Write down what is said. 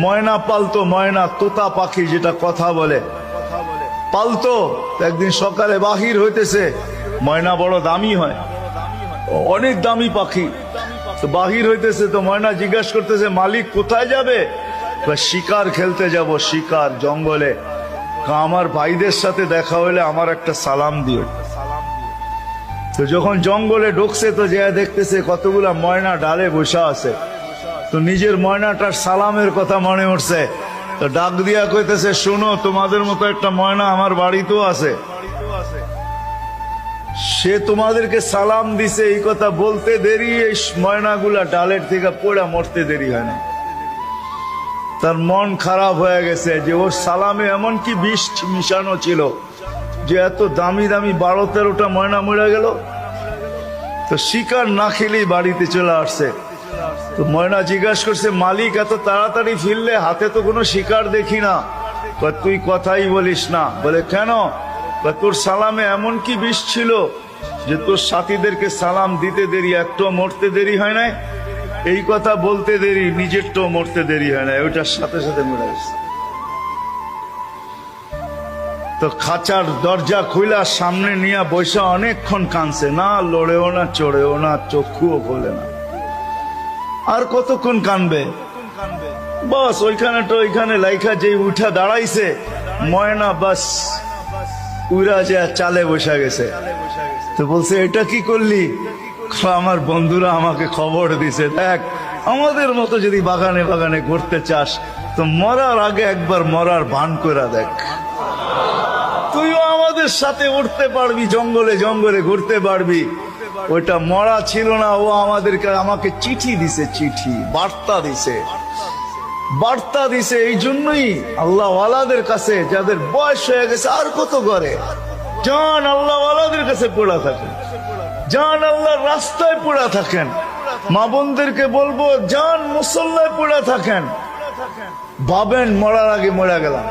ময়না পালতো, ময়না তোতা পাখি যেটা কথা বলে পালতো। একদিন সকালে বাহির হইতেছে, ময়না বড় দামি হয়, অনেক দামি পাখি। তো বাহির হইতেছে, তো ময়না জিজ্ঞাসা করতেছে মালিক কোথায় যাবে? শিকার খেলতে যাব, শিকার জঙ্গলে। আমার ভাইদের সাথে দেখা হইলে আমার একটা সালাম দিও। তো যখন জঙ্গলে ঢুকছে তো যে দেখতেছে কতগুলা ময়না ডালে বসা আছে। তো নিজের ময়নাটার সালামের কথা মনে উঠছে, তো ডাক দিয়া কইতেছে শুনো, তোমাদের মতো একটা ময়না আমার বাড়িতেও আছে, সে তোমাদেরকে সালাম দিছে। এই কথা বলতে দেরি এই ময়নাগুলা ডালের থেকে পড়া মরতে দেরি হয় না। তার মন খারাপ হয়ে গেছে যে ওর সালামে এমন কি বিষ মিশানো ছিল যে এত দামি দামি 12-13টা ময়না মরে গেল। তো শিকার না খেলেই বাড়িতে চলে আসছে। তো ময়না জিজ্ঞাসা করছে মালিক এত তাড়াতাড়ি ফিরলে, হাতে তো কোনো শিকার দেখি না। তুই কথাই বলিস না। বলে কেন? তোর সালামে এমন কি বিষ ছিল যে তোর সাথীদেরকে সালাম দিতে দেরি, একটু মরতে দেরি হয় নাই। এই কথা বলতে দেরি, নিজেরটাও মরতে দেরি হয় না, ওইটার সাথে সাথে মরে গেছে। তো খাঁচার দরজা খুইলা সামনে নিয়ে বৈশা অনেকক্ষণ কাঁদছে, না লড়েও না চড়েও না, চক্ষুও খোলে না। আর কতক্ষণ কানবে? বাস ওইখানে লাইখা যে উঠা দাঁড়াইছে ময়না, বাস উড়া যে চালে বসা গেছে। তো বলছে এটা কি করলি? আমার বন্ধুরা আমাকে খবর দিছে, দেখ আমাদের মতো যদি বাগানে বাগানে ঘুরতে চাস তো মরার আগে একবার মরার ভান করে দেখ, তুইও আমাদের সাথে উঠতে পারবি, জঙ্গলে জঙ্গলে ঘুরতে পারবি। ওইটা মরা ছিল না, ও আমাকে চিঠি দিছে, চিঠি বার্তা দিছে। এই জন্যই আল্লাহ ওয়ালাদের কাছে, যাদের বয়স হয়ে গেছে আর কত করে, জান আল্লাহ ওয়ালাদের কাছে পড়া থাকেন, জান আল্লাহর রাস্তায় পড়া থাকেন। মা বোনদেরকে বলবো জান মুসল্লায় পড়া থাকেন। ভাবেন মরার আগে মরে গেলাম।